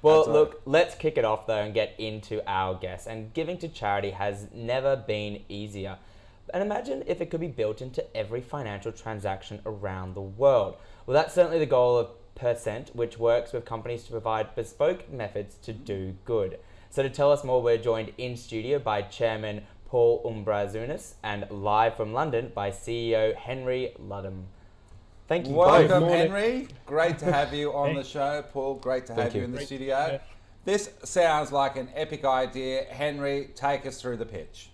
Well, look, let's kick it off though and get into our guests. And giving to charity has never been easier. And imagine if it could be built into every financial transaction around the world. Well, that's certainly the goal of Percent, which works with companies to provide bespoke methods to do good. So to tell us more, we're joined in studio by Chairman Paul Umbrazunas and live from London by CEO Henry Ludham. Thank you. Welcome, Henry. Great to have you on the show. Paul, great to have you in the studio. Yeah. This sounds like an epic idea. Henry, take us through the pitch.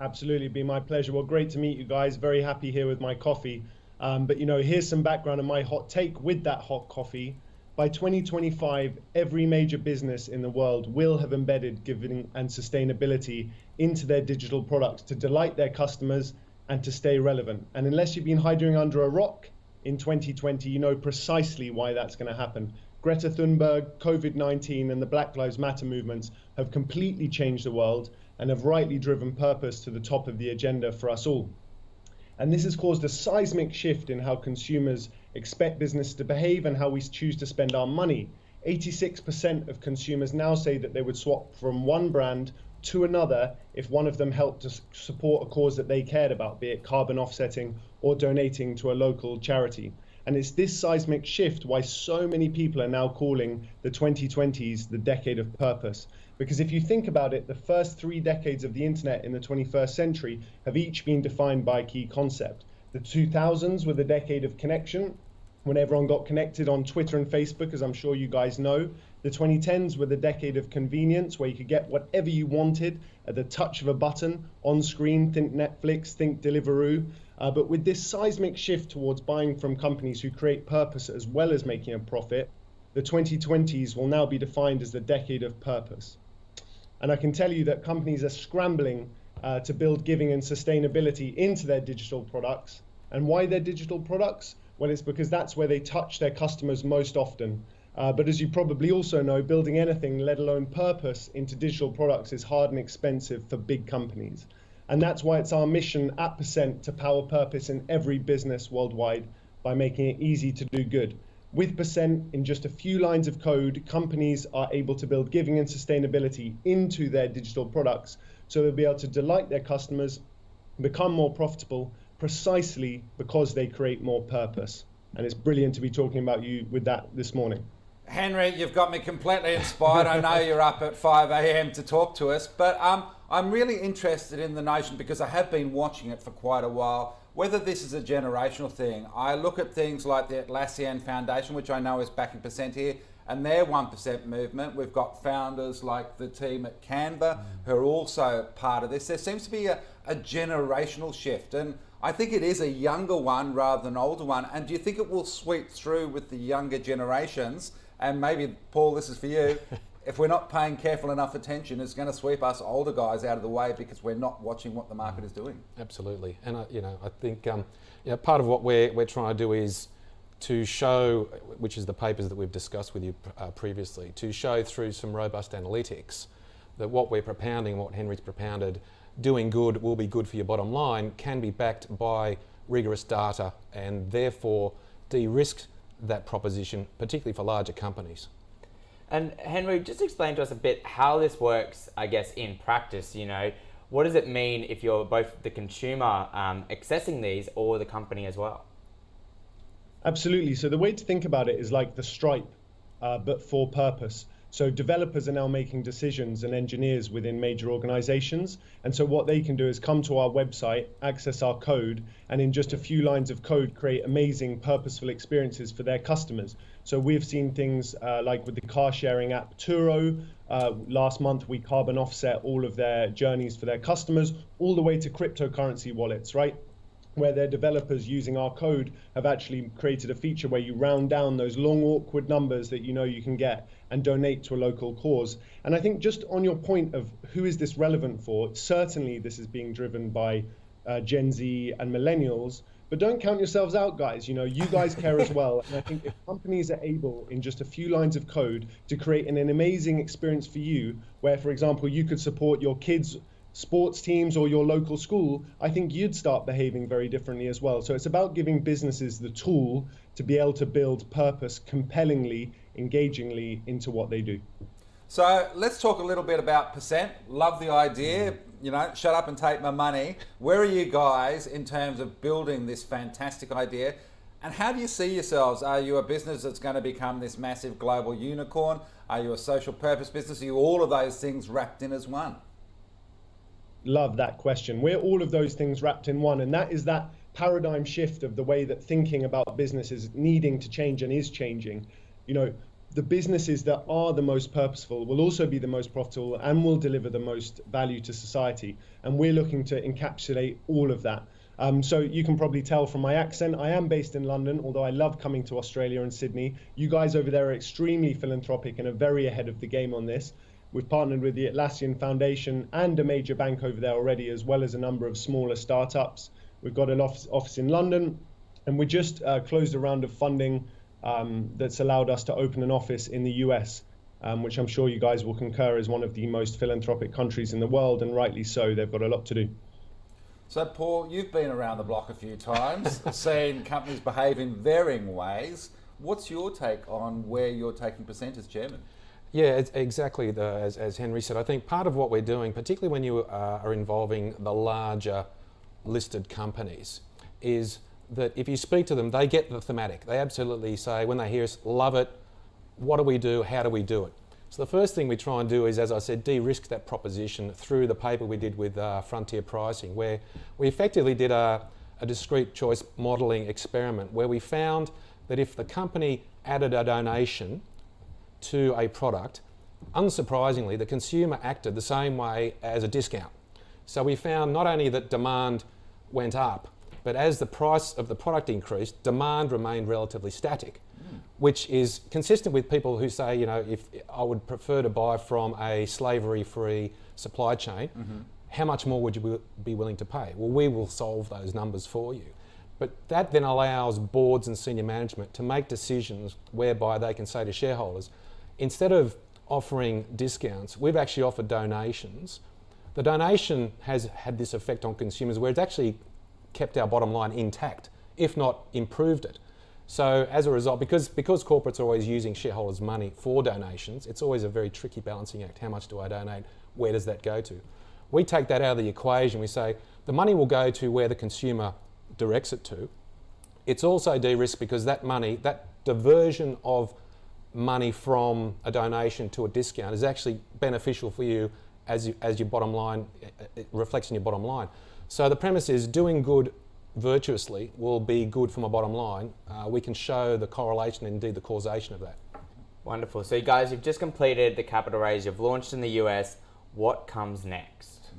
Absolutely, it'd be my pleasure. Well, great to meet you guys. Very happy here with my coffee. But here's some background on my hot take with that hot coffee. By 2025, every major business in the world will have embedded giving and sustainability into their digital products to delight their customers and to stay relevant. And unless you've been hiding under a rock in 2020, you know precisely why that's going to happen. Greta Thunberg, COVID-19, and the Black Lives Matter movements have completely changed the world and have rightly driven purpose to the top of the agenda for us all. And this has caused a seismic shift in how consumers expect business to behave and how we choose to spend our money. 86% of consumers now say that they would swap from one brand to another if one of them helped to support a cause that they cared about, be it carbon offsetting or donating to a local charity. And it's this seismic shift why so many people are now calling the 2020s the decade of purpose. Because if you think about it, the first 3 decades of the internet in the 21st century have each been defined by a key concept. The 2000s were the decade of connection, when everyone got connected on Twitter and Facebook, as I'm sure you guys know. The 2010s were the decade of convenience, where you could get whatever you wanted at the touch of a button on screen. Think Netflix, think Deliveroo. But with this seismic shift towards buying from companies who create purpose as well as making a profit, the 2020s will now be defined as the decade of purpose. And I can tell you that companies are scrambling to build giving and sustainability into their digital products. And why their digital products? Well, it's because that's where they touch their customers most often. But as you probably also know, building anything, let alone purpose, into digital products is hard and expensive for big companies. And that's why it's our mission at Percent to power purpose in every business worldwide by making it easy to do good. With Percent, in just a few lines of code, companies are able to build giving and sustainability into their digital products, so they'll be able to delight their customers, become more profitable, precisely because they create more purpose. And it's brilliant to be talking about you with that this morning. Henry, you've got me completely inspired. I know you're up at 5 a.m. to talk to us, but I'm really interested in the notion, because I have been watching it for quite a while, whether this is a generational thing. I look at things like the Atlassian Foundation, which I know is backing Percent here, and their 1% movement. We've got founders like the team at Canva who are also part of this. There seems to be a generational shift, and I think it is a younger one rather than an older one. And do you think it will sweep through with the younger generations? And maybe, Paul, this is for you. If we're not paying careful enough attention, it's going to sweep us older guys out of the way because we're not watching what the market is doing. Absolutely. And I think part of what we're trying to do is to show, which is the papers that we've discussed with you previously, to show through some robust analytics that what we're propounding, what Henry's propounded, doing good will be good for your bottom line, can be backed by rigorous data and therefore de-risk that proposition, particularly for larger companies. And Henry, just explain to us a bit how this works, I guess, in practice. What does it mean if you're both the consumer accessing these or the company as well? Absolutely. So the way to think about it is like the Stripe, but for purpose. So developers are now making decisions and engineers within major organizations. And so what they can do is come to our website, access our code, and in just a few lines of code, create amazing, purposeful experiences for their customers. So we've seen things like with the car sharing app Turo. Last month, we carbon offset all of their journeys for their customers, all the way to cryptocurrency wallets, right? Where their developers using our code have actually created a feature where you round down those long, awkward numbers that you can get and donate to a local cause. And I think just on your point of who is this relevant for, certainly this is being driven by Gen Z and millennials, but don't count yourselves out, guys. You guys care as well. And I think if companies are able, in just a few lines of code, to create an amazing experience for you, where, for example, you could support your kids' sports teams or your local school, I think you'd start behaving very differently as well. So it's about giving businesses the tool to be able to build purpose compellingly engagingly into what they do. So let's talk a little bit about Percent. Love the idea, you know, shut up and take my money. Where are you guys in terms of building this fantastic idea? And how do you see yourselves? Are you a business that's going to become this massive global unicorn? Are you a social purpose business? Are you all of those things wrapped in as one? Love that question. We're all of those things wrapped in one, and that is that paradigm shift of the way that thinking about business is needing to change and is changing. You know, the businesses that are the most purposeful will also be the most profitable and will deliver the most value to society. And we're looking to encapsulate all of that. So you can probably tell from my accent, I am based in London, although I love coming to Australia and Sydney. You guys over there are extremely philanthropic and are very ahead of the game on this. We've partnered with the Atlassian Foundation and a major bank over there already, as well as a number of smaller startups. We've got an office in London, and we just closed a round of funding that's allowed us to open an office in the US, which I'm sure you guys will concur is one of the most philanthropic countries in the world, and rightly so. They've got a lot to do. So Paul, you've been around the block a few times, seen companies behave in varying ways. What's your take on where you're taking Percent as chairman? Yeah, it's exactly as Henry said. I think part of what we're doing, particularly when you are involving the larger listed companies, is that if you speak to them, they get the thematic. They absolutely say, when they hear us, love it, what do we do, how do we do it? So the first thing we try and do is, as I said, de-risk that proposition through the paper we did with Frontier Pricing, where we effectively did a discrete choice modelling experiment where we found that if the company added a donation to a product, unsurprisingly, the consumer acted the same way as a discount. So we found not only that demand went up, but as the price of the product increased, demand remained relatively static, which is consistent with people who say, you know, if I would prefer to buy from a slavery-free supply chain, how much more would you be willing to pay? Well, we will solve those numbers for you. But that then allows boards and senior management to make decisions whereby they can say to shareholders, instead of offering discounts, we've actually offered donations. The donation has had this effect on consumers where it's actually kept our bottom line intact, if not improved it. So as a result, because corporates are always using shareholders' money for donations, it's always a very tricky balancing act. How much do I donate? Where does that go to? We take that out of the equation. We say the money will go to where the consumer directs it to. It's also de-risked because that money, that diversion of money from a donation to a discount is actually beneficial for you as your bottom line, it reflects in your bottom line. So the premise is doing good virtuously will be good from a bottom line. We can show the correlation and indeed the causation of that. Wonderful. So you guys, you've just completed the capital raise, you've launched in the US. What comes next?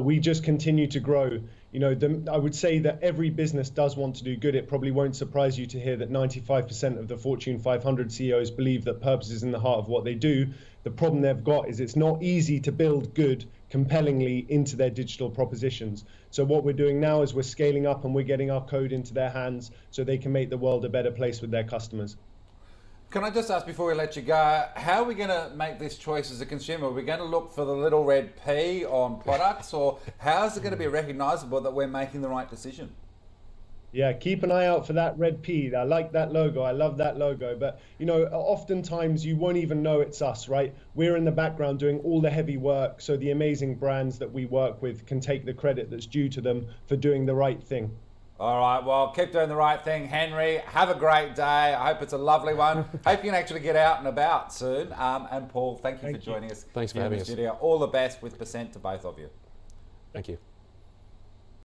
We just continue to grow. You know, I would say that every business does want to do good. It probably won't surprise you to hear that 95% of the Fortune 500 CEOs believe that purpose is in the heart of what they do. The problem they've got is it's not easy to build good compellingly into their digital propositions. So what we're doing now is we're scaling up and we're getting our code into their hands so they can make the world a better place with their customers. Can I just ask before we let you go, how are we going to make this choice as a consumer? Are we going to look for the little red P on products, or how is it going to be recognisable that we're making the right decision? Yeah, keep an eye out for that red P. I like that logo. I love that logo. But, you know, oftentimes you won't even know it's us, right? We're in the background doing all the heavy work so the amazing brands that we work with can take the credit that's due to them for doing the right thing. All right, well, keep doing the right thing, Henry. Have a great day. I hope it's a lovely one. Hope you can actually get out and about soon. And Paul, thank you for joining us. Thanks for having us. Studio. All the best with Percent to both of you. Thank you.